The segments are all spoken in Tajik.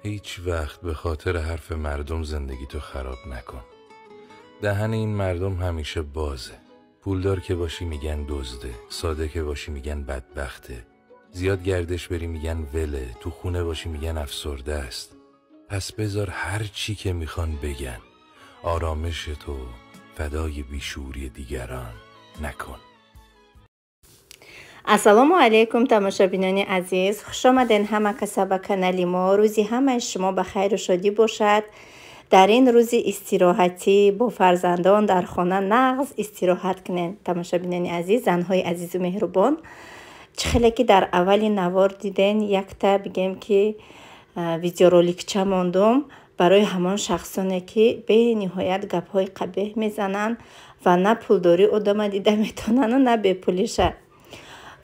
هیچ وقت به خاطر حرف مردم زندگی تو خراب نکن. دهن این مردم همیشه بازه. پولدار که باشی میگن دزده، ساده که باشی میگن بدبخته، زیاد گردش بری میگن وله، تو خونه باشی میگن افسرده است. پس بذار هر چی که میخوان بگن، آرامش تو فدای بیشوری دیگران نکن. السلام علیکم تماشابینان عزیز، خوش آمدین همه کسا به کانال ما. روزی همه شما به خیر و شادی باشد. در این روزی استراحتی با فرزندان در خانه نغز استراحت کنین. تماشابینان عزیز، زنهای عزیز و مهربان، چخیلی که در اولی نوار دیدین یک تا بگم که ویدیورولک چه ماندم برای همان شخصانی که به نهایت گپ های قبیح میزنن و نه پولداری آدم دیده میتونن و نه به پولیشه.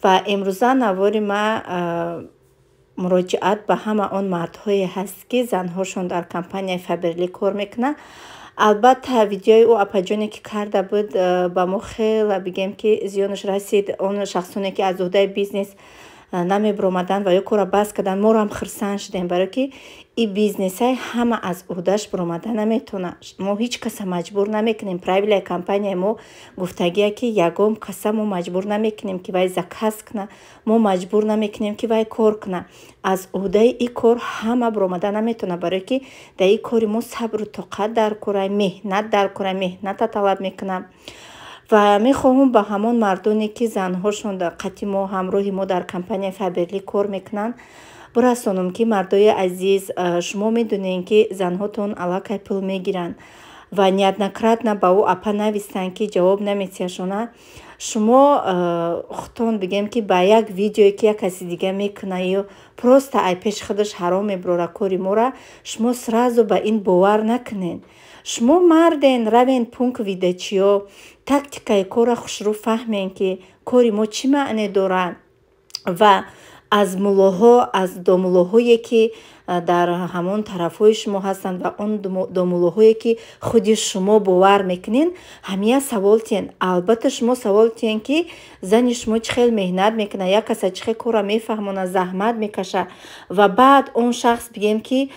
و امروزه نوار ما مراجعت به همه آن مردهایی هست که زنهاشون در کمپانی فابرلی کار میکنه. البته ویدیوی او اپاجونی که کرده بود با ما خیلی بگم که زیانش رسید. اون شخصانی که از عهده بیزنس نمی برآمدن و یا کار بس کردن، ما رو هم خرسان شدیم، برای که این بیزنس های همه از عهدهش برآمده نمیتونه. ما هیچ کس مجبور نمیکنیم. پرایویت کمپانی ما گفتگیه که یگام کس ما مجبور نمیکنیم که وای زکاس کنه، ما مجبور نمیکنیم که وای کار کنه. از عهده این کار همه برآمده نمیتونه، برای که در این کار ما صبر و طاقت در کار، مهنت در کار، مهنت طلب میکنه. و میخواهم با همون مردانی که زنهاشون در قطعی ما همراه ما در کمپانی فابرلی کار میکنن برسانم که مردای عزیز، شما میدونین که زنهاتون علاقه پول میگیرن و نیت نکرد نه با او اپا نویستن که جواب نمیتیشونه. شما خودتون بگم که با یک ویدیوی که یک کسی دیگه میکنه یا پروست ای پیش خودش حرام میبره کاری مورا، شما سرازو با این باور نکنین. شما مردین روین پونک ویدیو تاکتیکای کار خوش رو فهمین که کاری ما چی معنی داره و از ملاها، از دوملاهایی که در همون طرفای شما هستند و اون دوملاهایی که خودی شما باور میکنین همه سوال تین. البته شما سوال تین که زن شما چخیل مهنت میکنه، یک کس چخیل کار میفهمونه، زحمت میکشه و بعد اون شخص بگیم که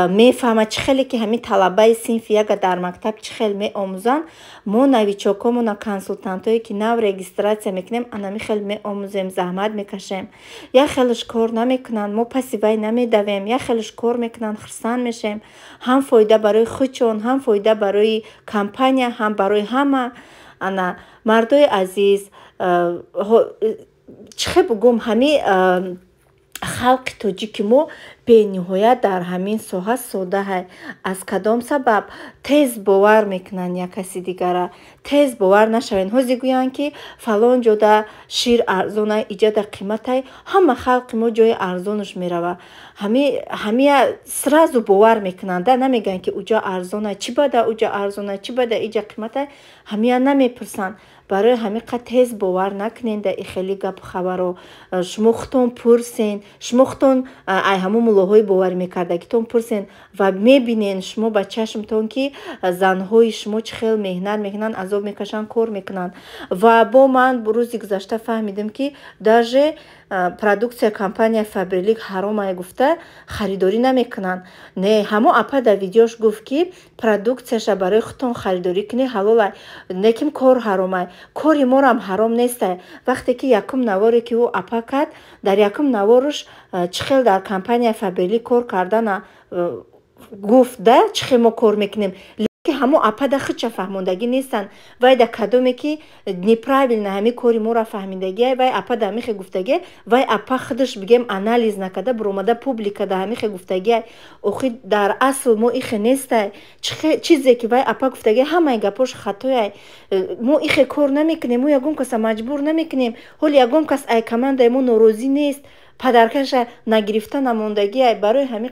میفهمه چخیلی که همین طلبه صنف یک در مکتب چخیل میآموزن. ما نویچاکامون کنسولتانتایی که نو رجیستراسیون میکنیم انا میخیل میآموزیم، زحمت میکشیم. یا خیلیش کار نمیکنن، ما پسی وای نمیدویم، یا خیلیش کار میکنن، خرسان میشیم. هم فایده برای خودشون، هم فایده برای کمپانی، هم برای همه. انا مردای عزیز، چه بگم، همین خلق توجیک ما به نهایت در همین ساحه ساده های. از کدام سبب تیز باور میکنن یک کسی دیگره، تیز باور نشوین. هزی گویان که فلان جاده شیر ارزونه، ایجاد قیمت های، همه خلق ما جای ارزونش میروه. همه سرازو باور میکنن، ده نمیگن که اوجا ارزونه چی بده، اوجا ارزونه چی بده، ایجا قیمت های، همه نمیپرسن. برای همین قد تیز باور نکنین در خیلی گپ خبرو. شما خودتون پرسین، شما خودتون ای همون ملاهای باور میکرده که تون پرسین و میبینین شما با چشمتون که زنهای شما چه خیلی مهنت میکنن، عذاب میکشن، کار میکنن. و با من روزی گذشته فهمیدم که درجه پروداکسیا کمپانی فابرلیک حرامه گفته خریداری نمیکنن. نه، همون اپا در ویدیوش گفت که پروداکسیاش برای خودتون خریداری کنی حلاله، نکیم کار حرامه. کاری ما هم حرام نیسته. وقتی که یکم نواری که او اپا کرد، در یکم نوارش چخیل در کمپانی فابرلیک کار کردن گفت ده چخیل ما کار میکنیم، که همو اپا ده خودش فهموندگی نیستن. وای ده کدومی که نیپرایویل نه همی کاری ما را فهمیدگی، وای اپا ده همیخه گفتگی، وای اپا خودش بگیم انالیز نکده برومده پوبلیکه ده همیخه گفتگی. اوخی در اصل ما ایخه نیسته. چیزی که وای اپا گفتگی همه گپاش خطایه. ما ایخه کار نمیکنیم، ما یگم کس مجبور نمیکنیم، حال یگم کس ای کمند ما ناراضی نیست، پدرکش نگرفته نماندگی. برای همین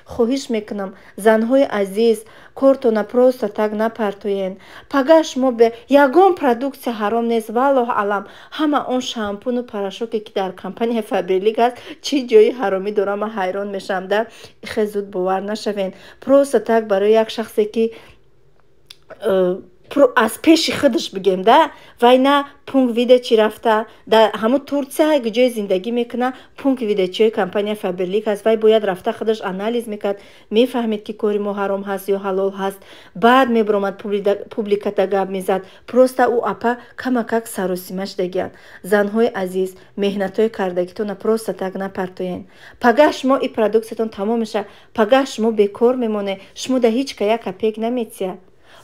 خواهش میکنم زنهای عزیز، کارتون پروست تگ نپرتوین. پگاش ما به یگان پروداکت حرام نیست. والله علم همه اون شامپون و پاراشوکی که در کمپانی فابرلیک هست چی جایی حرامی داره، من حیران میشم. در خیلی زود باور نشوین. پروست تگ برای یک شخصی که аз пеши худаш бигем да вай на пункт виде чи рафта да ҳамун Турсия куҷое зиндагӣ мекуна пункт видечиҳои компания Faberlic ҳаст вай бояд рафта худаш анализ мекард мефаҳмид ки кори мо ҳаром ҳаст ё ҳалол ҳаст баъд мебиромад публиката гап мезад просто ӯ апа камакак саросимаш дагиян занҳои азиз меҳнатҳои кардагитона просто так напартоен пагаҳ шумо и продукциятон тамом меша пагаҳ шумо бекор мемоне шумо да ҳеч кая копейк наметия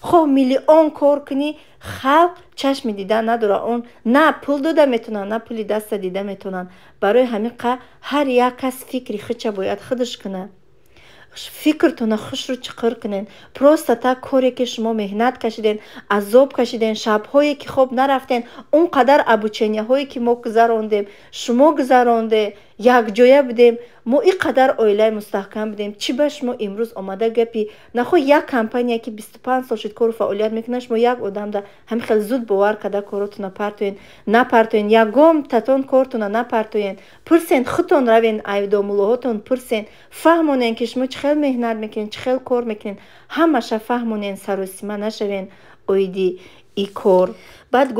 خب میلیون کار کنی خلق چشم دیدن نداره اون نه پول داده میتونن نه پولی دست دیده میتونن برای همین هر یک کس فکری خودش باید خودش کنه فکرتون خوش رو چقدر کنین پروستا تا کاری که شما مهنت کشیدین عذاب کشیدین شب‌هایی که خوب نرفتین اونقدر ابوچینی‌هایی که ما گذروندیم شما گذرونده یک جایه بودیم ما اینقدر اویلای مستحکم بودیم چی به شما امروز آمده گپی نخو یک کمپانی که 25 سال شد کار فعالیت میکنه شما یک آدم ده هم خیلی زود باور کرده کارتون نپرتوین یگام تاتون کارتون نپرتوین پرسین خودتون روین ایدامولوهاتون پرسین فهمونین که شما چخیل مهنت میکنین چخیل کار میکنین همش فهمونین سروسیما نشوین اویدی ای کار بعد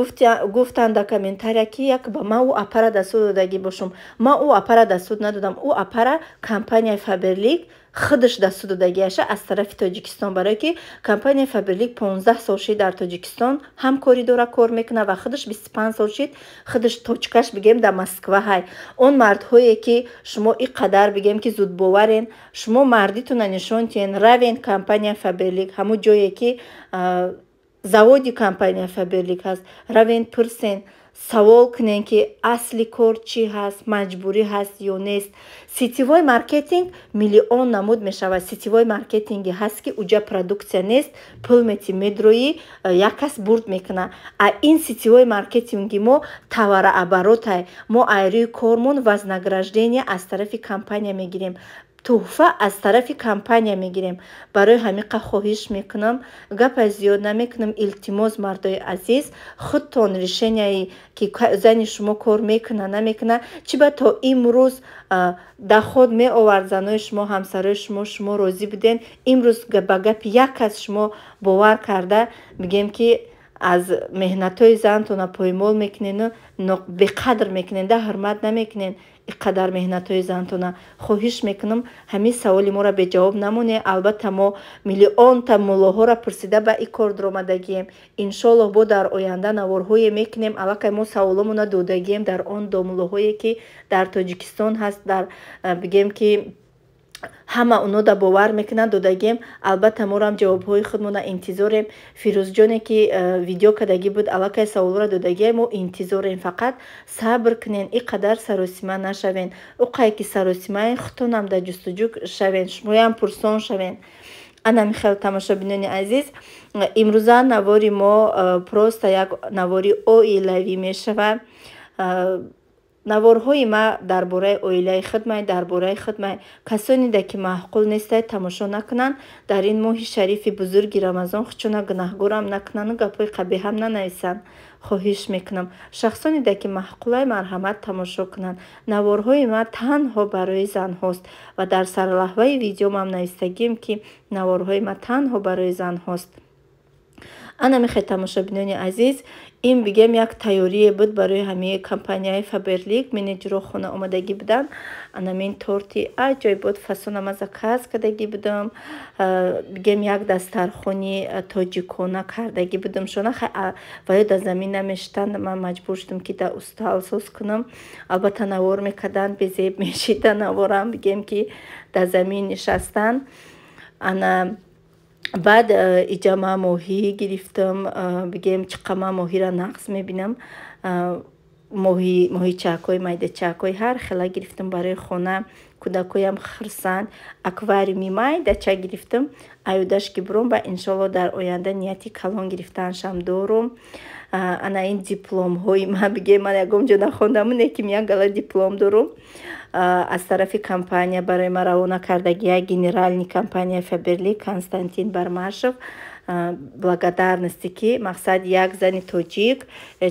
گفتن در کامنتاریا که یک با ما او اپرا دستور دادگی باشم ما او اپرا دستور ندادم او اپرا کمپانی فابرلیک خودش دستور دادگیشه از طرف تاجیکستان برای که کمپانی فابرلیک 15 سال شد در تاجیکستان هم کاری داره کار میکنه و خودش 25 سال شد خودش توچکش بگیم در مسکو های اون مردهایی که شما اینقدر بگیم که زود باورین شما مردیتون نشون تین روین کمپانی فابرلیک همون جایی که заводи компания Faberlic ҳаст равен пурсен савол кунен ки асли кор чӣ ҳаст маҷбурӣ ҳаст ё нест сетевой маркетинг миллион намуд мешавад сетевой маркетинги ҳаст ки уҷа продукция нест пул мети медроӣ як кас бурд мекуна а ин сетевой маркетинги мо товарооборотай мо айрии кормон вознаграждение аз тарафи компания мегирем توفه از طرف کمپانی میگیریم برای همیقه خواهش میکنم گپ زیاد نمیکنم التماس مردای عزیز خودتون ریشنیایی که زن شما کار میکنه نمیکنه چی با تا امروز در خود می آورد زنای شما همسرای شما راضی بودین امروز با گپ یک از شما باور کرده میگیم که از مهنتای زنتون پایمال میکنین به قدر میکنین ده حرمت نمیکنین اینقدر مهنتای زنتون خواهش میکنم همین سوالی ما را به جواب نمونه البته ما میلیون تا مولاها را پرسیده به این کار درآمدگیم انشالله با در آینده نوارهای میکنیم علاقه ما سوالمون دادگیم در آن دو مولاهایی که در تاجیکستان هست در بگیم که همه اونا دا باور میکنن دادگیم البته ما هم جوابهای خودمون انتظاریم فیروز جانی که ویدیو کدگی بود علاقه سوال را دادگیم و انتظاریم فقط صبر کنین اینقدر سراسیمه نشوین اوقایی که سراسیمه خودتون هم در جستجو شوین شما هم پرسان شوین انا میخوام تماشابینان عزیز امروزه نواری ما پروست یک نواری اویلوی میشود نوارهای ما درباره اویلای خدمت درباره خدمت کسانی ده که معقول نیست تماشا نکنن در این ماه شریف بزرگ رمضان خودشون گناهگارم نکنن گپای قبیح هم ننویسن خواهش میکنم شخصانی ده که معقولای مرحمت تماشا کنن نوارهای ما تنها برای زن هاست و در سرلحوه ویدیو هم نویستگیم که نوارهای ما تنها برای زن هاست انا میخوام تماشابینان عزیز این بگم یک تیاری بود برای همه کمپانیای فابرلیک منیجر خونه آمدگی بودن انا من تورتی عجیب بود فسون مزکاز کردگی بودم بگم یک دسترخوانی تاجیکانه کردگی بودم شونه ولی در زمین نمیشتن من مجبور شدم که در استال سوز کنم البته نوار میکردن به زیب میشیدن نوارم بگم که در زمین نشستن انا بعد ایجا ماهی گرفتم بگم چقدر ماهی را نقص میبینم ماهی چاکوی مایده چاکوی هر خلا گرفتم برای خونه کودکویم خرسند اکواریومی مایده چا گرفتم ایودش که برم و انشالله در آینده نیتی کلان گرفتنشم دارم انا این دیپلم های ما بگم من یکم جا نخوندم یکم یک گلا دیپلم دارم از طرف کمپانی برای ما روانه کردگی گنرالنی کمپانی فابرلیک کنستانتین برماشوف благодарности ки мақсад як зани тоҷик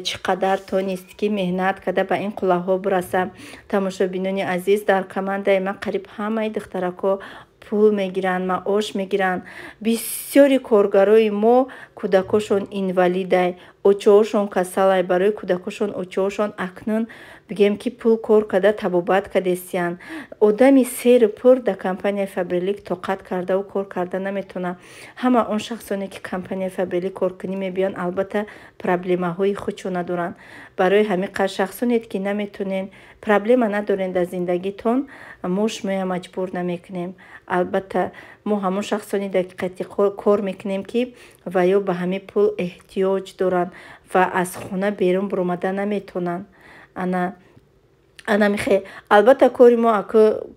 чӣ қадар тонисти ки меҳнат карда ба ин қуллаҳо бираса тамошобинони азиз дар командаи ма қариб ҳамаи духтарако пул мегиранд, маош мегиранд. бисёри коргарои мо кӯдакошон инвалидай, очаҳошон касалай. барои кӯдакошон очаҳошон акнун бигем ки пул кор када табобат кадестиянд. одами серу пур дар компанияи Фабрилик тоқат кардаву кор карда наметавонад. ҳама он шахсоне ки компанияи Фабрилик коркунӣ мебиёнд албатта проблемаҳои худшона доранд. барои ҳамин қадр шахсоне ки наметавонед, проблема надоред дар зиндагитон, мо шумоя маҷбур намекунем. албатта мо ҳамон шахсони дақиқати кор мекунем ки ва ё ба ҳамин пул эҳтиёҷ доранд ва аз хона берун биромада наметавонанд. ана михе албатта кори мо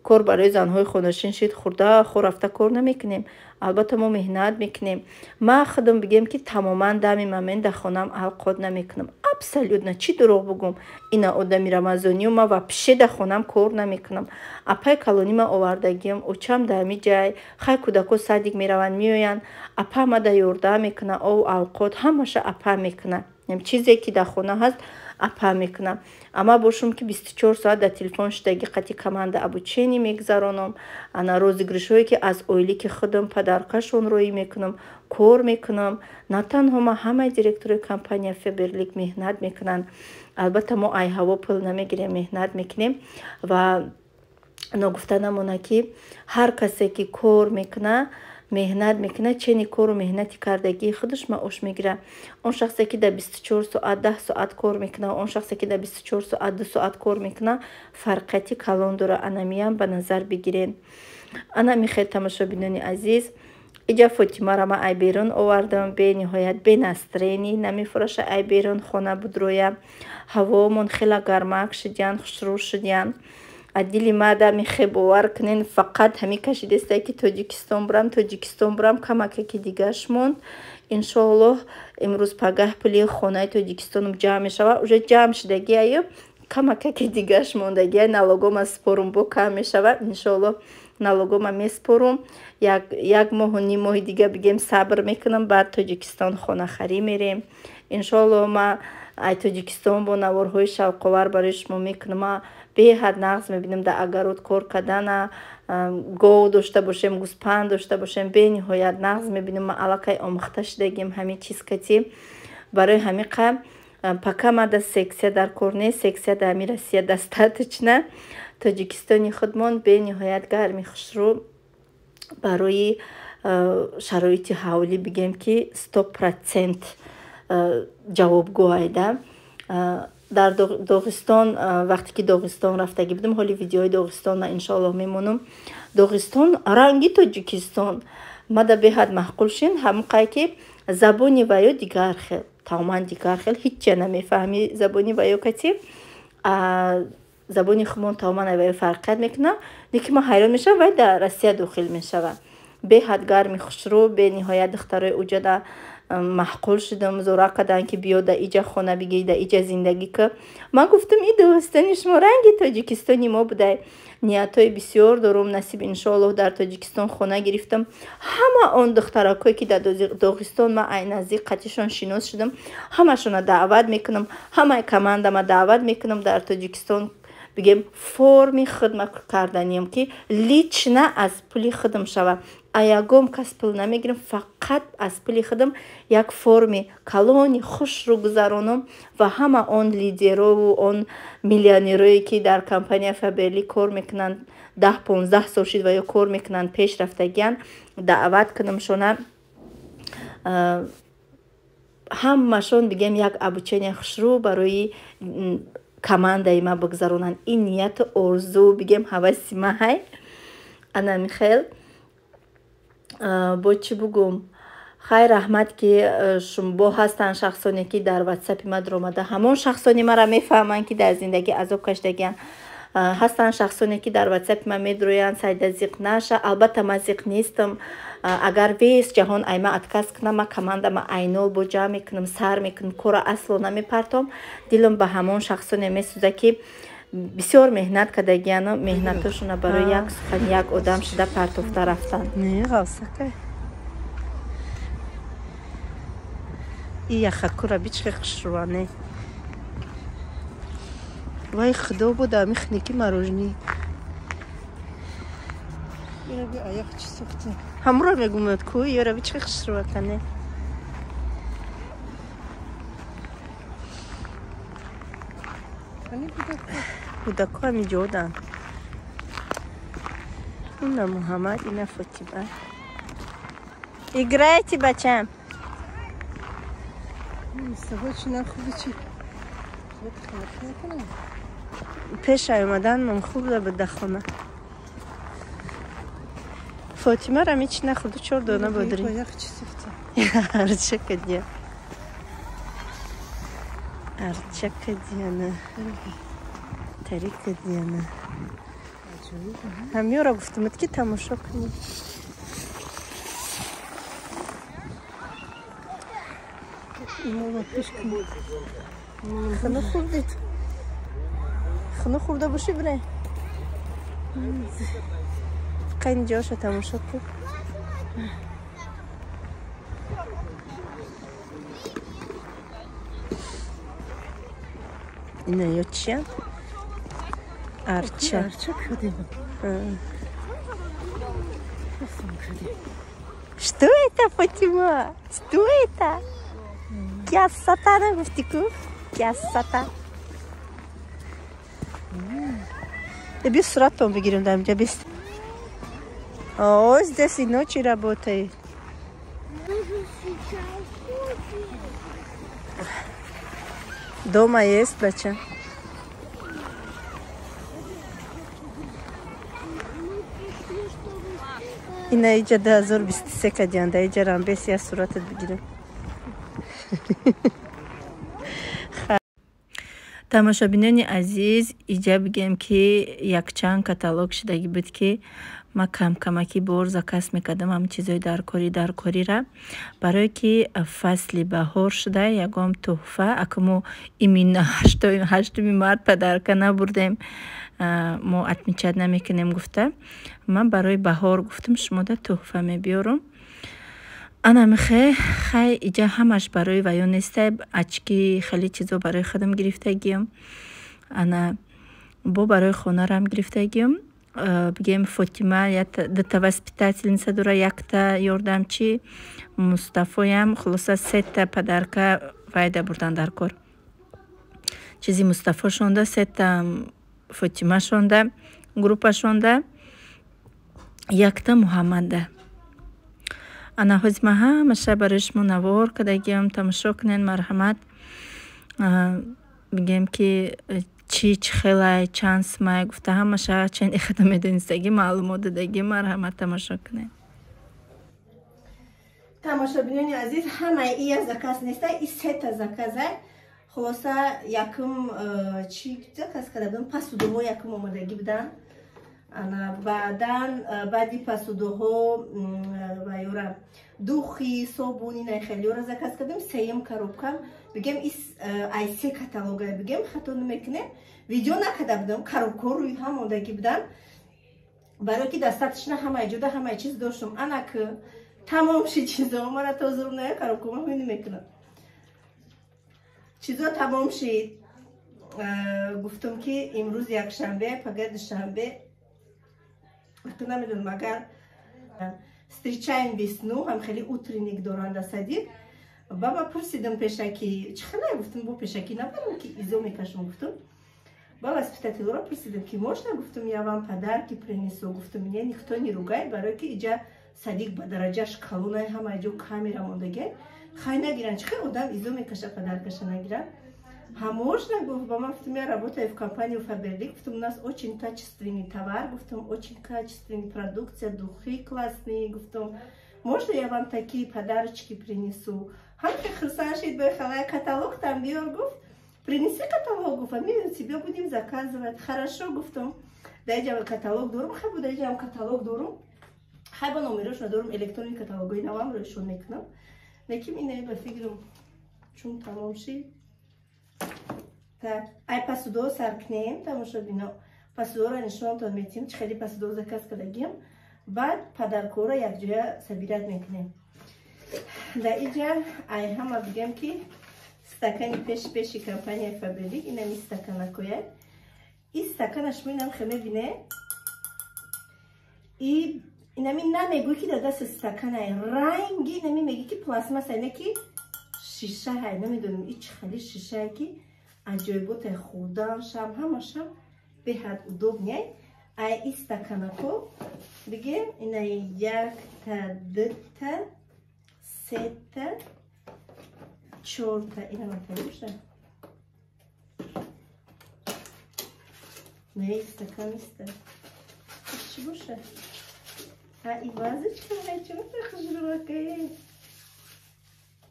кор барои занҳои хонашин шид хурда хорафта кор намекунем. албатта мо меҳнат мекунем. ман худам бигем ки тамоман дами момент дар хонам алқод намекунам. абсолютно чӣ дурӯғ бигӯм, ина одами рамазонию ма ва пише дар хонам кор намекунам. апай калони ма овардагиам, очам дар ми ҷай, хай кӯдако садик мераванд меоянд, апа мада ёрдам мекуна, ов алқод ҳамаша апа мекуна. чизе ки дар хона ҳаст апа мекунам. ама бошум ки 24 соат дар телефон шудаги қати команда обучение мегзаронам. ана розыгришҳое ки аз оилики худам падаркашон роӣ мекунам, кор мекунам. на танҳо ма ҳамаи директори компания Фаберлик меҳнат мекунанд. албатта мо ай ҳаво пул намегирем, меҳнат мекунем ва ногуфта намона ки ҳар касе ки кор мекуна, меҳнат мекуна, чени кору меҳнати кардагии худаш маош мегира. он шахсе ки дар 24 соат 10 соат кор мекуна, он шахсе ки дар 24 соат 2 соат кор мекуна, фарқияти калон дора. анамиям ба назар бигирен. ана мехел тамошобинони азиз, иҷа Фотимара ма ай берун овардам. бениҳоят бенастрени намефураша ай берун хона будроя. ҳавомон хела гармак шудян, хушрӯ шудян. дили мада мехе бовар кунен, фақат ҳамин кашидестай ки тоҷикистон бурам камаке ки дигаш монд. иншоаллоҳ имрӯз пагаҳ пули хонаи тоҷикистоном ҷамъ мешава. уже ҷамъ шудаги аю камаке ки дигаш мондаги налогома спорум бо кам мешава. иншоаллоҳ налогома меспорум. як моҳу ним моҳи дига бигем сабр мекунам, баъд тоҷикистон хонахарӣ мерем. иншоаллоҳ ма ай тоҷикистон бо наворҳои шавқовар барои шумо мекунам. ма беҳад нағз мебинам дар агарод кор кардана, гов дошта бошем, гӯспанд дошта бошем, бениҳоят нағз мебинам. ма аллакай омӯхта шудагим ҳамин чиз кати. барои ҳамин қа пока мада сексия дар кор нест, сексия дар ҳамин Россия дастаточна. тоҷикистони худмон бениҳоят гарми хушрӯ. барои шароити ҳавлӣ бигем ки 100% ҷавобгӯ айда. дар доғистон, вақте ки доғистон рафтагӣ будам, ҳоли видеои доғистонна иншоаллоҳ мемонам. доғистон ранги тоҷикистон мада беҳад маҳқул шин. ҳамқай ки забони ваё дигар хел, тамоман дигар хел, ҳичҷа намефаҳми забони ваё кати. забони хумон тамоман ваё фарқият мекуна. лекин ма ҳайрон мешавам, вай дар Россия дохил мешава. беҳад гарми хушрӯ, бениҳоят духтарои уҷада маҳқул шудам, зора карданд ки биё дар иҷа хона бигирӣ, дар иҷа зиндагӣ кун. ман гуфтам и доғистони шумо ранги тоҷикистони мо будай. ниятҳои бисёр дорум, насиб иншоаллоҳ дар тоҷикистон хона гирифтам. ҳама он духтаракое ки дар доғистон ма ай наздик қатишон шинос шудам, ҳамашона даъват мекунам, ҳамаи командама даъват мекунам дар тоҷикистон бигем форми хидмат карданiyam ки лична аз пули худам шава. ягом кас пул намегирам, фақат аз пули худам як форми калони хушрӯ гузаронам ва ҳама он лидерову он миллионерое ки дар компания Фаберлик кор мекунанд, 10-15 сол шид ва ё кор мекунанд, пешрафтагиян даъват кунамшона. ҳамашон бигем як обучение хушрӯ барои командаи ма бигзаронанд. ин нияту орзу бигем ҳаваси ма ҳай. ана михел бо чӣ бугум, хайр раҳмат ки бо ҳастанд шахсоне ки дар ватсапи ма дуромада ҳамон шахсони мара мефаҳманд ки дар зиндагӣ азоб кашидагиянд. ҳастанд шахсоне ки дар ватсапи ма медуроянд сайда зиқ наша. албатта ма зиқ нестам. агар вес ҷаҳон айма отказ кунам, ма командама айнол бо ҷамъ мекунам, сар мекунам, кора асло намепартом. дилам ба ҳамон шахсоне месӯза ки бисёр меҳнат кардагиян, меҳнатошона барои як сухан як одам шуда партофта рафтанд. и яхакура бичхе хушрӯане. вай худо буда михники мороженое. Yine bir ayakçı sıktı. Hamura megumut ku yora bir çıkışır vatanı. Hani bir dakika. Bu da kami Jordan. İna Muhammed, ina Fatima. Играйте, бачам. Sabah نخوبی خود خلق نکنم. پیش اومدن من خوب ده به خونه. فاطمه را میچ نخورد چور دانه بادری. Ayakçı sıktı. Arça kediye. Arça kediyene. Tarik kediyene. هم یورا گفتمت که تماشا کنی İmam atmış ki. خانه خوردید خانه خورده باشی بره قین جاشو تماشا کن اینا یا چیه؟ Arça. Arça ködeği. Что это, Фатима? Что это? Красота, да, Гуфтику? Красота. Да без суратом выгерем, да, у без... О, здесь и ночью работает. Дома есть, бача. اینا ایجا 1023 دیانده ایجا رام بیسی از صورتت بگیرم тамошобинони азиз иҷа бигем ки якчанд каталог шудаги буд ки ма камаки бор заказ мекардам ҳам чизои даркорира барое ки фасли баҳор шуда ягон тӯҳфа акамо имина 8 март падарка набурдем мо отмечать намекунем гуфта ман барои баҳор гуфтам шумода тӯҳфа мебиёрам ана мехе хай иҷа ҳамаш барои ваё неста ачки хеле чизо барои худам гирифтагиям ана бо барои хонарам гирифтагиям бигем Фотима дата воспитательница дора якта ёрдамчи Мустафоям хулоса сетта падарка вайда бурдан дар кор чизи Мустафо шонда сетта Фотима шонда группа шонда якта Муҳаммада ана ҳозима ҳамаша барои шумо навор кардагиам тамошо кунен марҳамат бигем ки чӣ хелай чанд смай гуфта ҳамаша чанди хата медонистаги маълумот дадаги марҳамат тамошо кунен тамошобинони азиз ҳамаи ия заказ неста и сета заказа хулоса якум чӣ заказ карда будам пасудуҳо якум омодаги буданд баъди пасудуҳо ваёра духи собуни найхелиёра заказ кардем сеюм коробка бигем ай се каталога бигем хато намекунем видео накарда будам коробкаҳо рӯи ҳам мондаги буданд барое ки дастатишна ҳамаи ҷуда ҳамаи чиз доштам анак тамом ши чизо мара тозурум ная коробкаҳо ҳамин мекунам чизо тамом шид гуфтам ки имрӯз якшанбе пага душанбе намедонам агар встречаем весну ҳам хеле утренник доранда садик ба ма пурсидам пешаки чӣ хеле гуфтам бо пешаки набарам ки изо мекашам гуфтам ба воспитательора пурсидам ки можно гуфтам я вам подарки принесу гуфтам не никто не ругай барое ки иҷа садик ба дараҷаш калонай ҳамаи ҷо камера мондагай хай нагиранд чӣ хеле одам изо мекаша подаркаша нагиранд можно гуфт ба ман гуфтам я работаю в компании Faberlic гуфтам у нас очень качественный товар гуфтам очень качественная продукция духи классные гуфтам можно я вам такие подарочки принесу ҳамки хурсанд шид ба халая каталог там биёр гуфт принеси каталог гуфт мы тебе будем заказывать хорошо гуфтам даиҷа каталог дорум хай бу даиҷа каталог дорум хай ба номерошна дорум электронни каталогои навам рӯйшон мекунам лекин инаи ба фикрам чун тамом шид ай пасудо саркнем тамошобино пасудоро нишонтон метим чӣ хеле пасудо заказ кардагим баъд падаркора якҷоя сабират мекунем дар иҷа ай ҳама бигем ки стакани пеши компанияи Faberlic инами стаканакояд и стаканаш минам хе мебине и اینمی نمیگوی که در دست استکانه رنگی اینمی میگی که پلاسماس اینه که شیشه های نمیدونم ایچ خیلی شیشه که عجایبات خودم شم همشم به حد удобнее. ای استکانه کو بگیم اینه یک تا دو تا سه تا چهار تا اینه منطقه باشه نه استکان است چی باشه ای вазочка чего ты хожу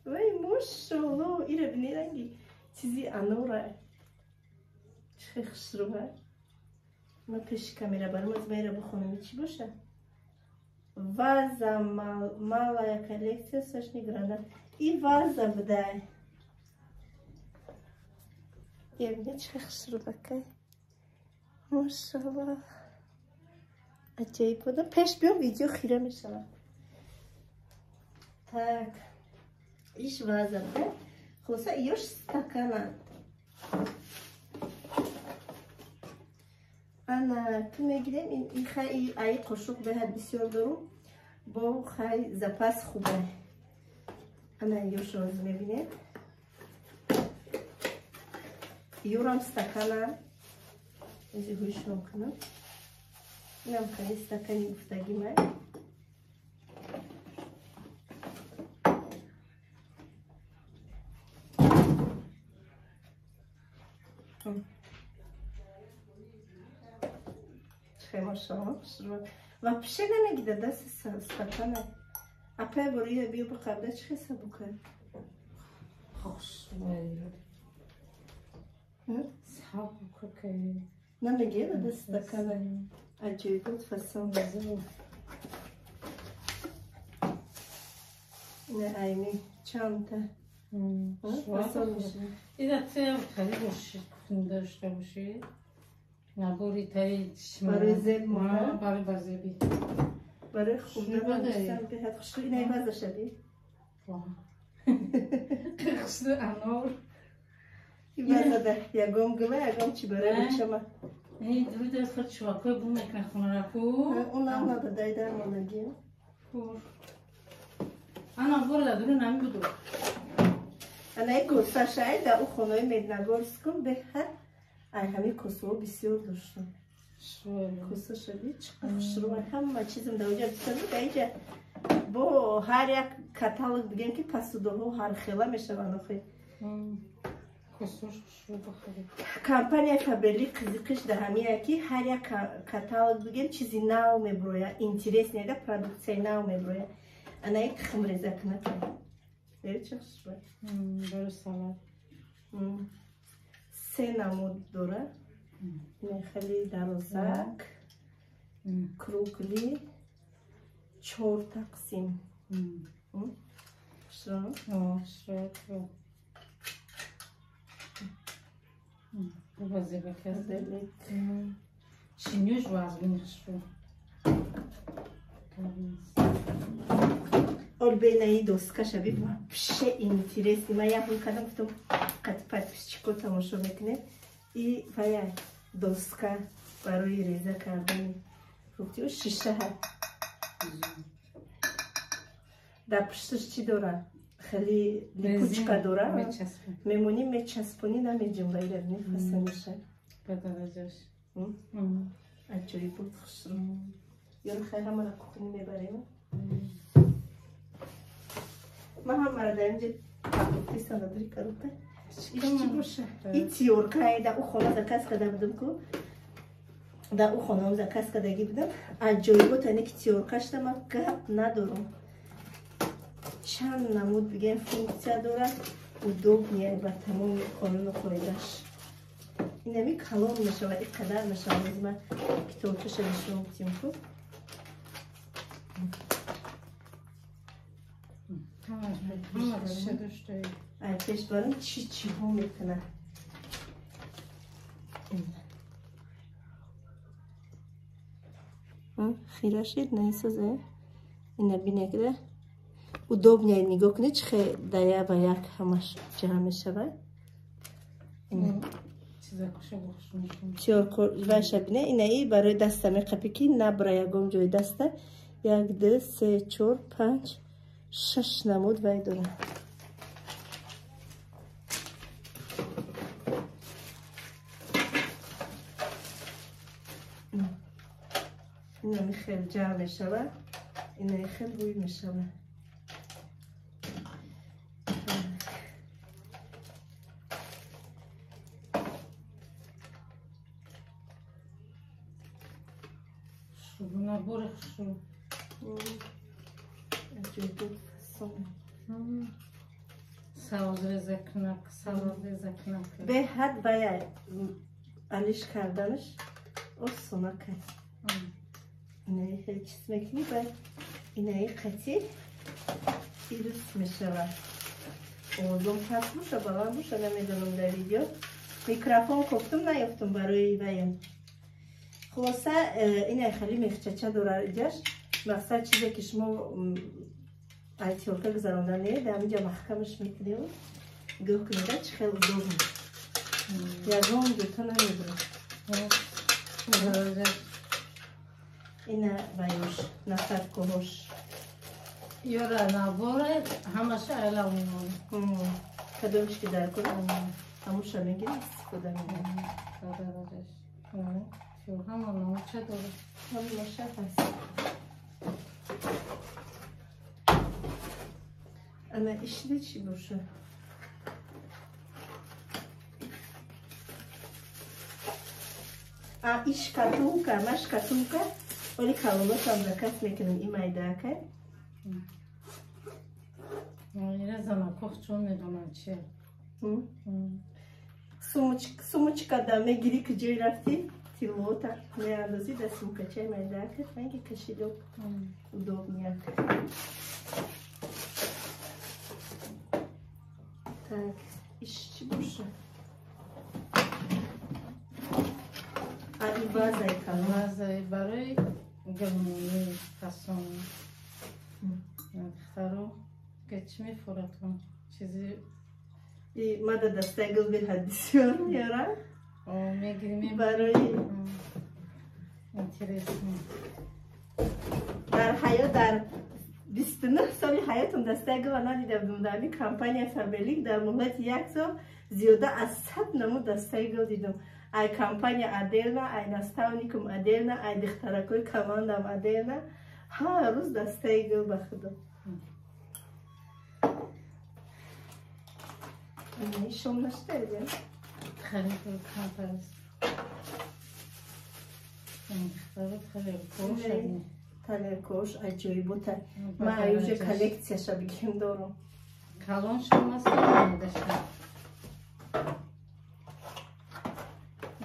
وای ماشاءالله ایره بینی رنگی چیزی انوره چه خسروه من پیش کامیرا برام از بیره بخونم چی باشه ваза малая коллекция сочни грана і ваза بده я біне چه خسروه که ماشاءالله عجیب بودم پیش بیام ویدیو خیره میشم так ایش وازه بده خلاصه ایش стакана انا تو میگیرم این خیلی ای قشق به حد بسیار دارم با خیلی زپاس خوبه انا ایش روز میبینید یورم стакана ازی هوش نکنم اینم خیلی استکانی گفتگی من چه ماشاءالله вообще نمیگیده دست استکانه اپای بروی بیو بخورده چه حساب بکن خوش صحاب بکن نمیگیده دست استکانه عجیبت فسان نه اینی چند تا فسان میشه ایده تیم خیلی باشید داشته باشید نبوری تایی برای زیب مانه برای بازیبی برای خوبه باشتم به حد خوشتو اینه بازه شدی خسته انار این بازه ده یگم گوه یگم چی برای بچه این دوی در خود شواکای بو میکنه خونه رکو اون هم نده دای در مانگی خور انا برده دوی نمی بودو انا یک کسا شاید در او خونه میدنگارس کن به حد ای همین کسا بسیار داشتم کسا شدی چقدر خوش رو همه چیزم در اونجا بسیار بود اینجا با هر یک کتالوگ بگیم که پسوده ها هر خیله میشه بنا خیلی کمپانیا فابریک قزیقش در همیه که هر یک کتالوگ بگیم چیزی نو میبروید اینترس نیده پرودکسی نو میبروید انا یک خمریزه کنه بری چه خوش باید برای سالاد 3 نمود داره خیلی درازک کروکلی 4 تقسیم شد؟ شد بازی بکرده چینیوش وازبین شد اول بین این دوسکا شبی вообще интересно من یه کدام گفتم قد подписчику تماشا میکنه این وای دوسکا برای ریزه کردن گفتی شیشه ها در پشتش چی داره خیلی لیپوچکا داره میمونی میچسبونی نمیجم غیر از نفسه میشه بدرجهش عجیب بود خوش رو یارو خیلی همه را کخونی میبریم من هم مرا در اینجا پاکتی سندری کرده چی باشه این تیورکای در او خانه زکست کده بودم که در او خانه هم زکست کدگی بودم عجایبا تا اینه که تیورکش در من گپ ندارم چند نمود بگیم فونکسیا داره و دوب میاد بر تمام قانون خواهیدش این همی کلام میشه و این قدر میشه از من کتابش نشون بودیم که پیش برم چی ها میکنه خیره شید نیسازه این نبینه کده удобнее نگاه کنید چه دایه و یک همش جمع میشه چیار و شبینه اینه ای برای دسته میقبی که نبره یکم جای دسته 1 2 3 4 5 6 намуд вай дорам. اینا خیلی جمع میشود، اینا خیلی روی میشود. Buna buruk şu. Savuz rezeknak, savuz rezeknak. Ve had bayağı aliş kardanış o sona kay. İneği hel çizmekli ve ineği katil irus meşava. Oğlum takmış da bağlamış da medanımda video. Mikrofon koptum da yaptım barayı bayım. خلاصه این خیلی میخچه دورا ایجاش مقصد چیزی که شما ایتیولکا گذراندنه در اینجا محکمش میکنیم گوه کنیده چه خیلی دوم یازم دوتا نمیدونم اینه بایوش نفت کوهوش یورا نبوره همشه ایلا میمونه کدومش که در کنم هموش هم میگیم استفاده میگیم Şu hamurla uça doğru. Hamurla şafası. Ama işli çi boşu. A iş katunka, maş katunka. Oli kalıbı tam zakat mekinim imaydaka. Ne zaman kokçun ne zaman çi. Sumочка да ме гири каджи рафти. Тилота, не адази да сумкаче майдака, манги кошелек удобняк. Так, ищи больше. А и база и кала. База и барой гамуни фасон. Харо, geçme foratım. Çizi. И мада да стегл bir hadisiyorum yara. O megrimi برای در حیات در 29 سال حیاتم دستگاه و ندیدم در این کمپانی فابریک در مدت یک سال زیاده از 100 نمود دستگاه دیدم ای کمپانی ادلنا ای نستاونیکم ادلنا ای دخترکوی کماندم ادلنا هر روز دستگاه بخدم این شما نشده خیلی کامپرس خیلی کوش تلرکوش عجیبوته من ایوژه کلکسیش بگیم دارم کلون شما سیدم داشتم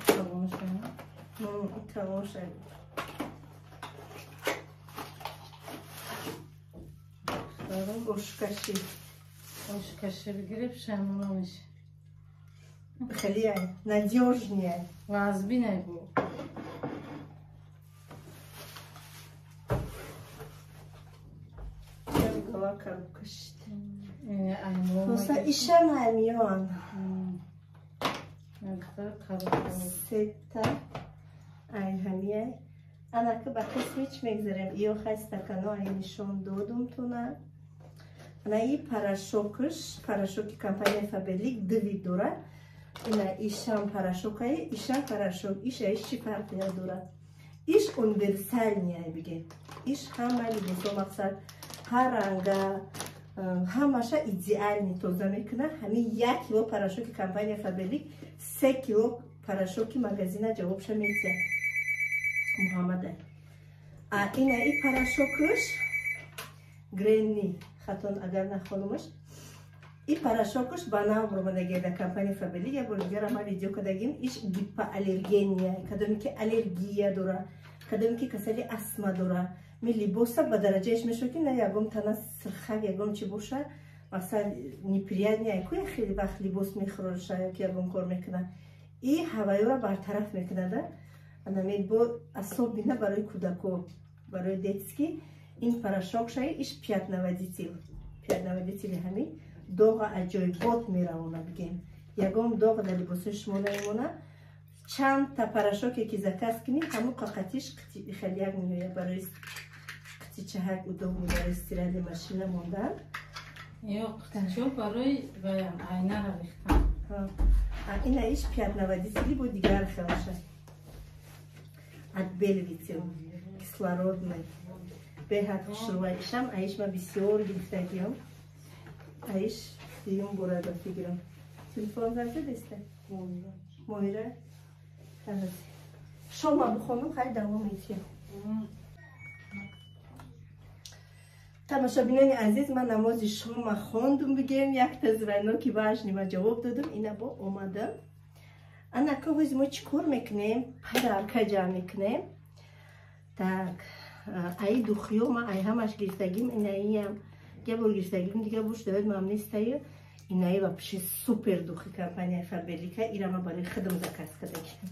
کلون شما کلون شما ошкаши ошкаши бигириб шамонамиш خیلی надежнее вазби небу голова карбкашит просто ишам амион сета ай хамие انا که به قسمیچ میگذاریم ایو خسته کنو ای نشون دادم تونه انا ای پاراشوکی کمپانی فابریک دوی دوره اینا ایشان پاراشوکای ایشان پاراشوک ایش چی فرقی دوره ایش اونیورسال نیای بگه ایش همه لباسو مقصد هر رنگه همشه ایدئال توزه میکنه همین 1 کیلو پاراشوکی کمپانی فابریک 3 کیلو پاراشوکی مغازینه جواب شمیزه محمد این ای پاراشوکش گرینی خاتون اگر نخونمش این پاراشوکش بنا برمونگی در کمپانی فابریک یا برگر ما ویدیو کدگیم ایش گیپا الرژنیه کدومی که الرژی داره کدومی که کسری استما داره می لباسا به درجهش میشه که نه یکم تنها سرخه یکم چی باشه مثلا نیپریادنیه کوی خیلی وقت لباس میخوره که یکم کار میکنه این هوایی را برطرف میکنه ده نمید با особенно برای کودکو برای детский این پاراشوک شای ایش 590 همین دوغ عجایبات میرونه بگیم یکم دوغ در لباس شما نمیمونه چند تا پاراشوکی که زکاس کنی همون قاقتیش خیلی یک میوه برای وقتی چه هر کدوم در استراحت ماشین موندن Yok, çok برای آینه رو ریختم. این ایش پیادنوادی سیلی بود دیگر خیالشه отбеливатель кислородный беҳад хушрӯайишам аиш ма бисёр гирифтагиам аиш диюм бурада фигирам телефон зарда деста моира шома бухонам хай давом етиям тамошобинони азиз ман намози шома хондум бигем якта звоноки важнима ҷавоб додам ина бо омадам анака ҳози мо чӣ кор мекунем падарка ҷамъ мекунем так ай духиё ма ай ҳамаш гирифтагим инаиам габор гирифтагим дига буш давед мамнистаю инаи вообще супер духи компания фабелика ира ма барои худам заказ кардагим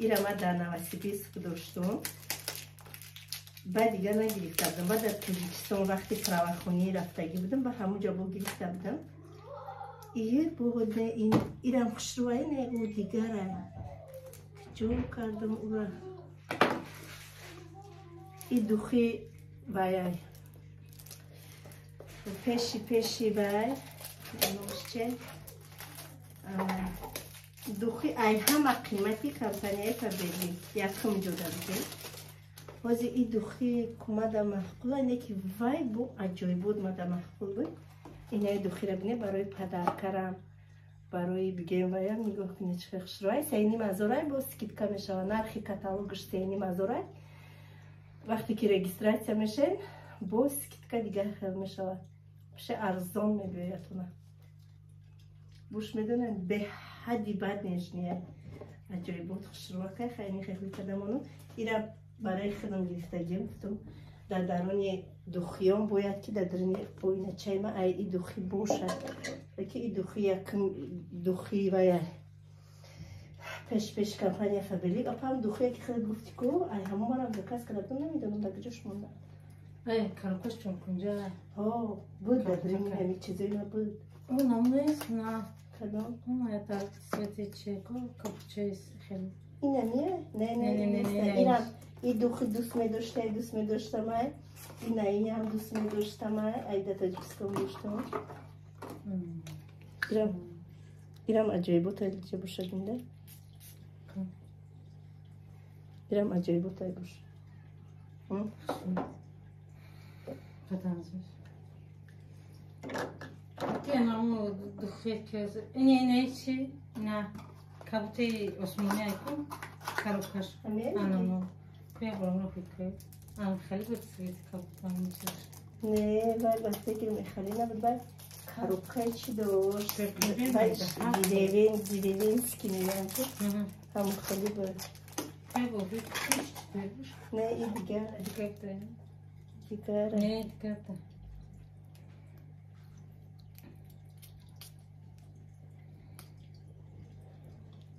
ира ма дар новосибирск доштум баъд дига нагирифта будам баъд дар тоҷикистон вақти правахонӣ рафтагӣ будам ба ҳамон ҷо бо гирифта будам бода ирам хушрӯай негу дигара ҷо кардам ура и духи ваяй пеши вай ношче духи ай ҳама қимати компанияи фабели якум ҷода бидем ҳозир и духи кумада маҳқула не ки вай бо аҷоибот мада маҳқул буд инаи духира бине барои падаркарам барои бигем ваям нигоҳ кунед чӣ хушрӯай 3,5 бо скидка мешава нархи каталогаш 3,5 вақте ки регистратсия мешен бо скидка дигар хел мешавад баше арзон мебиёятона буш медонед беҳади бад нежния аҷоибот хушрӯакай хайни хели кадамону ира барои худам гирифтагим гуфтам дар дарони духиён бояд ки дар дарони оиначаи ма ай и духи бошад ки и духи якум духи вая пеш компания фабели апам духие ки хеле гуфти ку ай ҳамон барам заказ кардам намедонам дар куҷош монда карокаш чон кунҷа буд дар дарони ҳамин чизои ма буд намоис на кадом это светичеко капчес хеле не ирам и духи дуст медоштам ай инаиам дуст медоштам ай да таҷикистон доштам ирам аҷоиботай ҷа бошад инда ирам аҷоиботай бош кабути осмониайку карокаш не вай бас фикр мехали набуд вай коробкаи чӣ дошт деревенский мегӯям ки ҳамон хеле буд не и дигара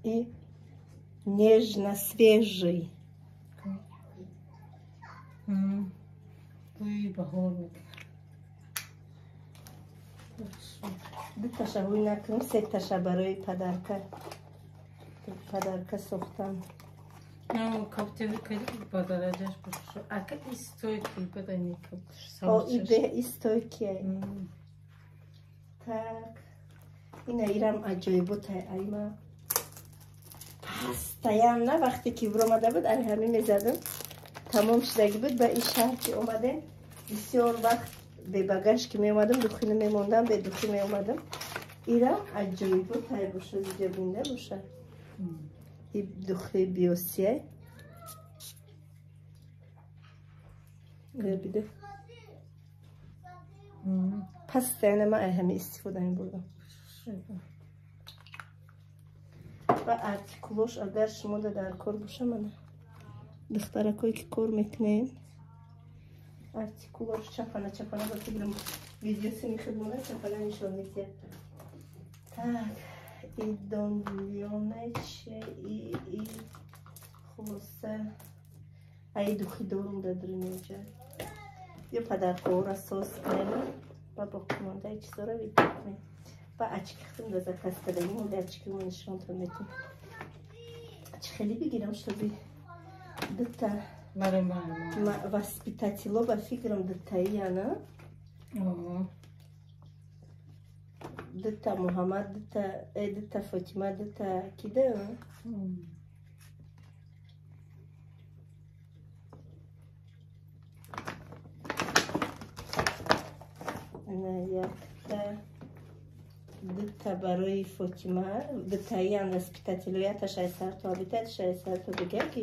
и нежно свежий ду таша ҳуй накунем се таша барои падарка сохтам истойки так ина ирам аҷоиботай айма пастаям на вақте ки буромада буд ай ҳамин мезадам тамом шудагӣ буд ба ин шаҳр ки омадем бисёр вақт бебагаж ки меомадам духӣ намемондам бедухӣ меомадам ира аҷоиботай бошад иҷа бинда бошад и духи биосия бида пастаяна ма ай ҳами истифода мебурдам ва артикулош агар шумода дар кор боша мана духтаракое ки кор мекунем артикулош чапана ба фикрам видеоси мехидмона чапана нишон метиҳад так и донлионече и хулоса ай духи дорум дар дуниёҷа ё падаркаора сос кунем ва боқимондаи чизора видео кунем ва ачки худам да заказ кардагим оди ачкимо нишонтон метавонам ачи хеле бигирам чтобы дута برای من воспитатело ба фикрам дитаияна дита муҳаммад дита фотима дита кида дита барои фотима дитаиян воспитателоята шайсарто обитат шайсарто дига ки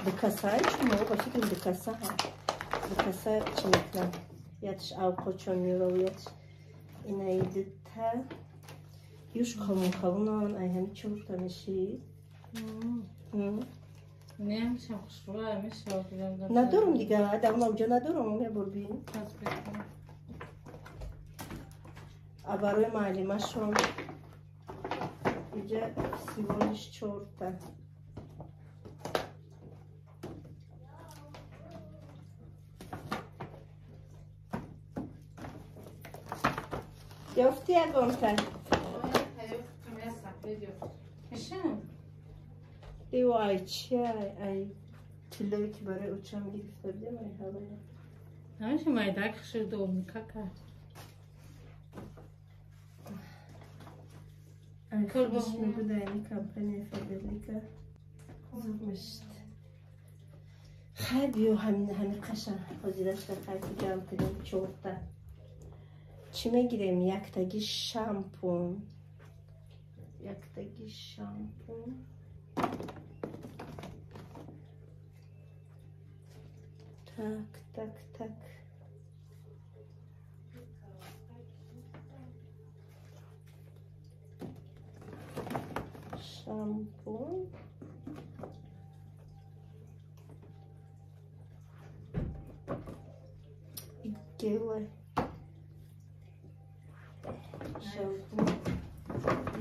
дикаса чумо ба фикрам дикаса чи мекунам ятш авқочон мировиятш инаи дита юш калун айҳами чурта меши надорум дига давнамҷо надорум мебурбин барои маълимашон иҷа сивониш чорта ёфти ягонта ай чи ай тиллое ки барои учам гирифта будем ай ҳавая ҳамеша майдак шудомикака Kırmış mı bu da yeni kampanya Federika zırmıştı. Hayır hani kaşan hazırlaştı hayatı campının çoğurta. Çime gireyim yaktaki şampun. Tak. Şampun. Gele. Şampun.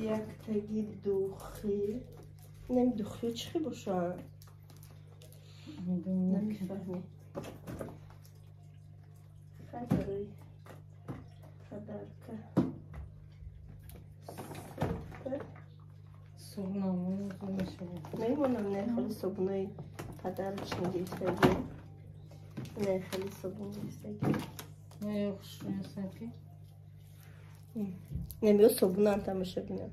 Yaktagi dухи. Nem dухи чхи боша? Намифаҳмӣ. Хатари. Хадарка. Мемонам не хали собунои падарчни гирифтагӣ. Не хали собун гирифтагӣ. Немё собунам тамоша бинам.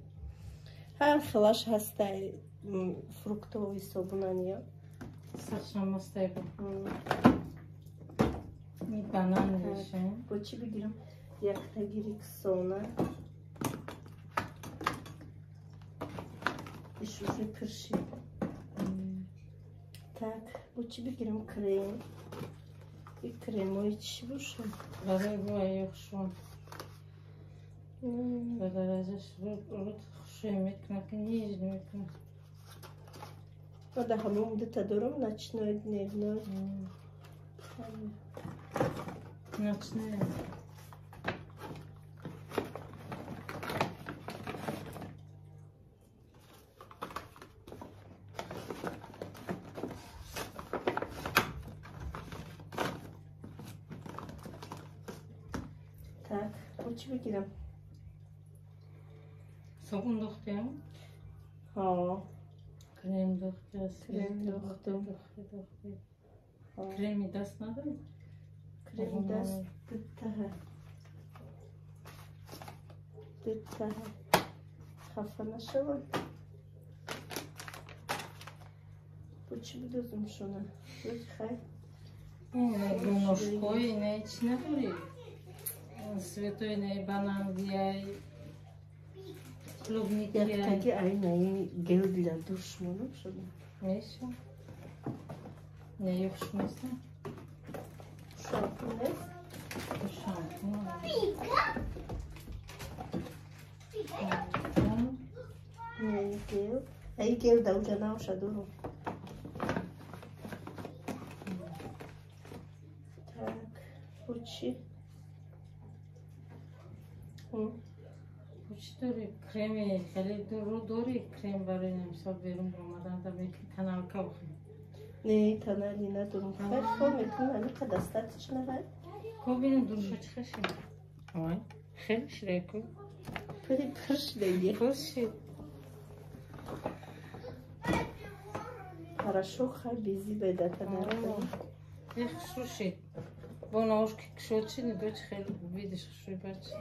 Ҳар хилаш ҳастай фруктовый собунан ё. Сашамастайба. Ми банан вешем. Бо чӣ бигирам? Яктаги риксона. Ишуши пирши. Так, бо чӣ бигирам крем? И кремои чӣ боша? Барои бӯи ёхшон. Ба дараҷаш руд хушӯй мекунад, ки ниж мекунад. Да ҳамон дита дорам начной дневной. Начной. Так, чӣ бигирам? Собун дохтем? Ҳо. Крем дохтем. Креми даст надорем? Креми даст дита хафа нашавад. Бо чӣ бидозам шона? Хай. Ножкои не чӣ надорӣ? Светои не банан яй. Яктаги айнаи гел для душ монам шуда. Меша. Не ёхш неста? Шампун нест? Шампун. Не гел. Ай гел да уҷа наоша дорум. Так, учи. Чӣ дорӣ? Креми хеле дорӣ? Крем барои намисол берун омадан таналка бухем. Не, танали надорум. Хай хол метавонам амиқа дастатична ҳай. Ко бинам дуруша чӣ хаши? Ой, хеле ширеку. Пирш деги. Пирши. хорошо, хабизи беда подарок. Эх, слушай, бонавушки кшочи, не дочь хел, видишь, что бачи.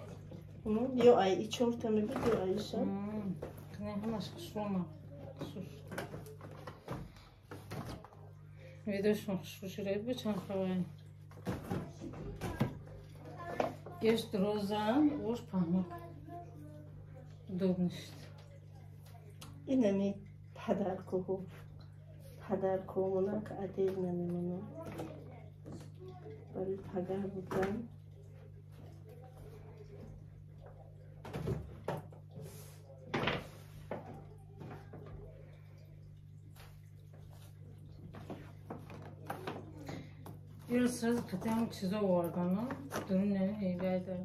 Yo ay iç ortamı bir de Ayşe. Ne hemen şuma. Sus. Видишь, шуширай бы чан хавай. Есть роза, уж пахнет. Удобность. Yine mi Padar kovuna adil memnunum. Böyle pagar buradan. Я сразу хотела чизо органа. Durun ne iyi gayda.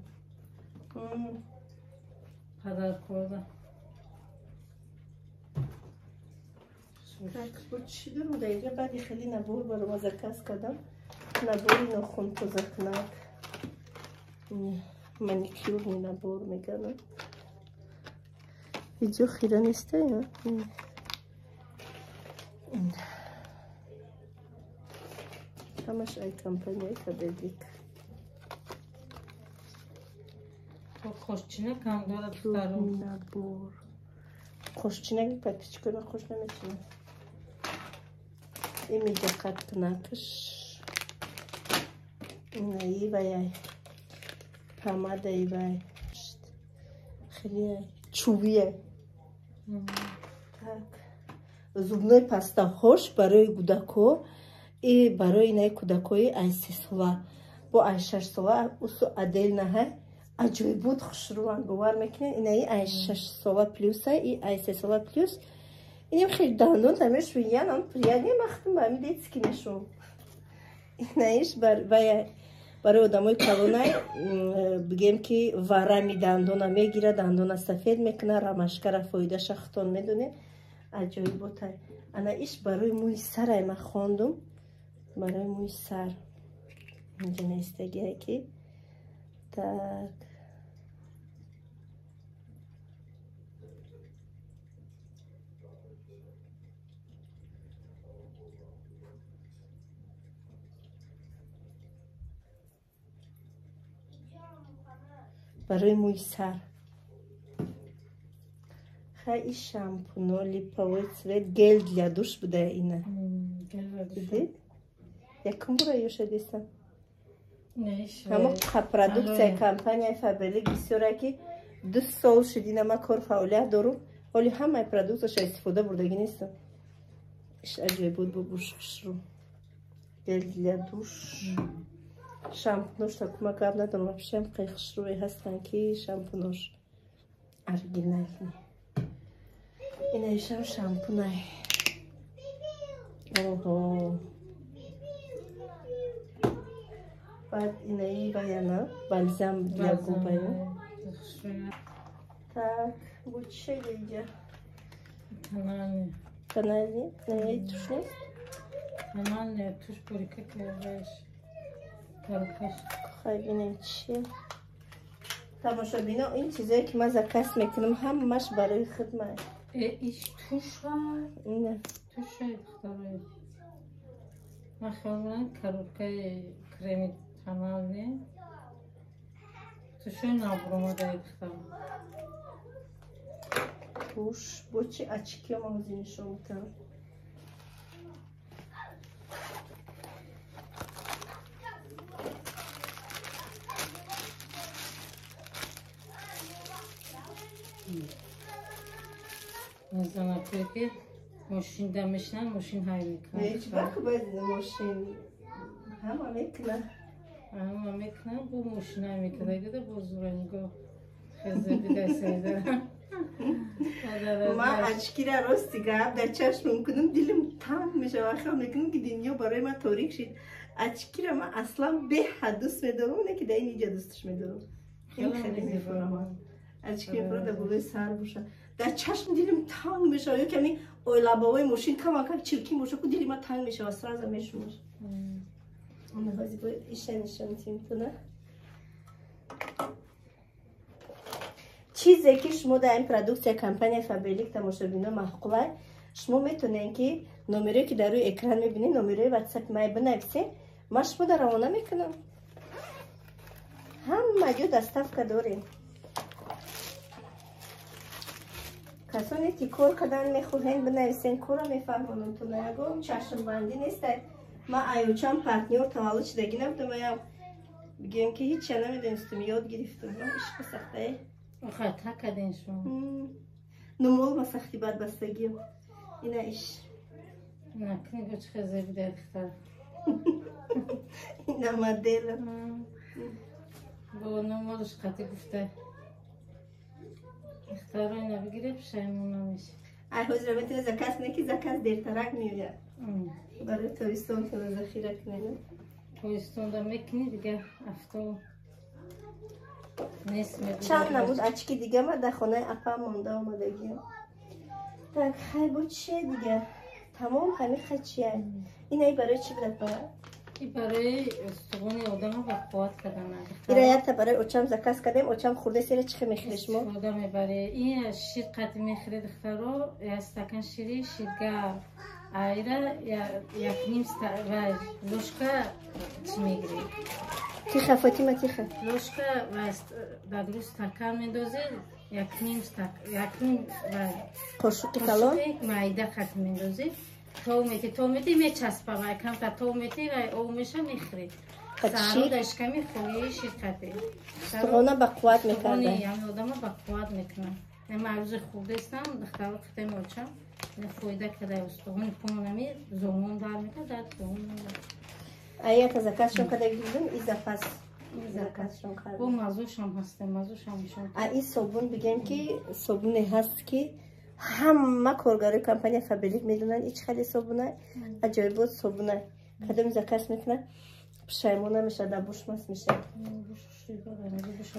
Padarkoda. Так, вот чидуру дайга, бади хали набор барома заказ кадам. Набори нохун позакнак. Маникюрный набор меганам. Видео хира не стоит. Тамаш ай компания кабедик. Hoşçine kandora tutarım. Nabor. Hoşçine gibi patlıcık koyma hoş nemesine. İyice kat nakış. İyi bayay. Pamada iyi bay. Хлеб, чувия. Так. Зубной паста хош барои гудако и барои инай кудакои ай 3 сола. Бо ай 6 сола усу адел наҳай аҷоибот хушруван бовар мекунен. Инай ай 6 сола плюс и ай 3 сола плюс. Инем хеле дандон тамеш виян приятнее махтум ба мидет скинешум. Инайш бая برای آدمای کلونای بگیم که ورمی دندونا میگیره دندونا سفید میکنه رمشکر فایده شختون میدونه عجایب بوده انا ایش برای موی سر ما خواندم برای موی سر اینجا نیستگیه که tak برای موی سر خیلی شامپونو لیپاوی цвет гель для душ буде اینه دیدید яким برای شدیستم اما продукция компания Faberlic بسیاره که 2 سال شدین ما کار فعالیت دارم ولی همه продукцияش استفاده بردگی نیستم اش عجیب بود با بوش خشرو گل для душ شامپونوش так ما قبل ندارم вообще خشروی هستن که شامپونوش оригинальный این ایشم شامپونای اوه بعد اینایی bayana balzam для губ так bu şeyle kanali ne tuş ne kanali tuş burika kırmış karkaş خیلی چیه تماشابینا این چیزایی که من زکس میکنم همش برای خدمت ایش توش ها نه توش های بختاره من خیلی کروکای کرمی kanal ne? Tuşun abroma da yaptım. Tuş, bu çi açık ya magazini şovta. Ne zaman peki? Moşin demişler, moşin hayli kan. Hiç bakmadı moşin. Ama mekna. Ama mekna bu moşin hayli kadar da bozurango. Hazır deseydi. من اشکیره راستی گرد در چشم میکنم دلم تنگ میشه و خیلی میکنم که دنیا برای من تاریک شد اشکیره من اصلا به حد دوست میدارم نه که در اینجا دوستش میدارم این خیلی میفرم اشکیره فرا در بلوی سر باشه در چشم دلم تنگ میشه یا کمی لباوی ماشین کم اکر چرکی باشه که دلم تنگ میشه و سرازم میشونش اون بازی باید ایشن تیم کنه چیزی که شما در این پروداکت کمپانی فابریک تماشابینا محقوله شما میتونین که نمره که در روی اکران میبینید نمره واتساپ ما بنویسین، ما شما در روانه میکنم. همه جو دستافکا داریم. کسانی که کار کردن میخواهند بنویسین، کار میفهمونم تو نگم چشم بندی نیست. ما ایوچم پارتنر تولد شدگی نبودم، ما بگیم که هیچ چه نمیدونستم، یاد گرفتم. عشق سخته خطا کردین شما. نمول ما سختی بعد بستگیم اینه ایش نکنی گوچ خیزه بیده اختار. اینه مدلم با نمولش قطعی گفته اختار رو اینه بگیره پشایمون نمیشه. ای حضره میتونه زکست نه که زکست دیرترک میوید برای تویستون که ذخیره کنید. تویستون دا میکنی دیگه افتو نیست میبود. چند نبود اچکی دیگه ما در خانه اپا مونده آمدگیم. tak خیلی بود چیه دیگه تمام همین خیلی چیه اینه ای برای چی بده باید؟ این برای استغانی آدم رو بقوات کردن. این رایت برای اوچم زکست کردیم، اوچم خورده سیره چخه میخیرش ما؟ آدم برای این شیر قطعی میخیره دختر رو یا استکن شیری شیرگر ایره یک نیم و لوشکه چی میگیری؟ تیخه فاطمه تیخه لوشکه و در روز استکن میندازی یک نیم و قرشوکی کلان مایده خط میندازی تومیتی میچسبه و کم تا تومیتی و او میشه میخرید سرو داشکه میخوری شیر قطعی استغانه بقوات میکرده یعنی آدم رو بقوات میکنه. این معروض خورده استم دختر رو خطه موچم فایده کده استغانی پونمی زمان دار میکنه در زمان نمید ایا که زکاتشون کده گیردیم ای زفاس زکاتشون کرده با مزوش هم هسته مزوش هم میشون ای صابون بگیم که صابونی هست که همه کارگاری کمپانی فابریک میدونن ایچ خیلی صابونه عجایب بود صابونه کدوم زکات میکنه پشیمون نمیشه در بوش مست میشه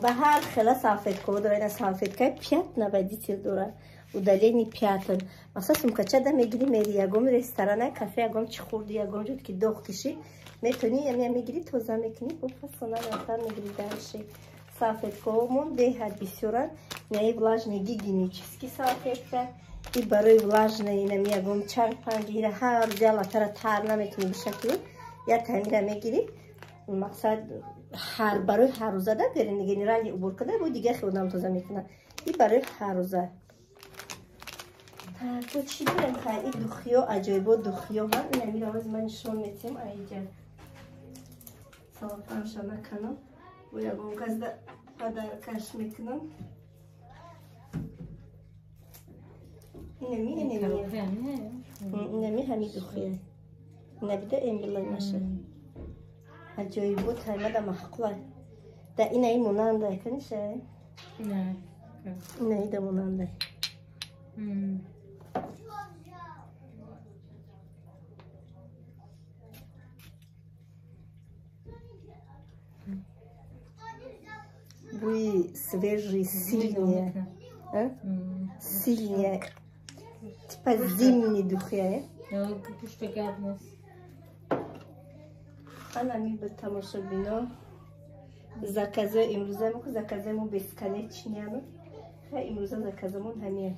به هر خلا سافت کو داره سافت که پیات نبودی تیل داره و دلیلی پیاتن مثلا سمکچه ده میگیری میری یگم رستوران کافه یگم چی خوردی یگم جد که دوخ کشی میتونی یعنی میگیری توزا میکنی با فسنا ناتر میگیری درشی سافت کو مون ده بسیارن نه влажный гигиенический салфетка и برای влажный اینم یگم چند پنگیره هر جا تر نمیتونی به شکلی یا تمیره میگیری مقصد هر برای هر روزه ده برین دیگه رنگ عبور کده بود دیگه خودم توزه میکنه این برای هر روزه تو چی بریم خیلی دوخیو عجایبا دوخیو هم این امیر آواز من شما میتیم اینجا سلطان شما کنم و یا گونگز ده پدر کش میکنم اینمی همی دوخیه نبیده امبلای نشه عجایبا تایمه ده محقوله ده این ای موننده کنیشه؟ نه این ای ده موننده Буй свежий, сильнее. Сильнее. Типа зимний духе. Пушта гаднес. Она ми бы тамошабино. Заказы имруза муку заказы му бесконечняно. Ха имруза заказы му хамия.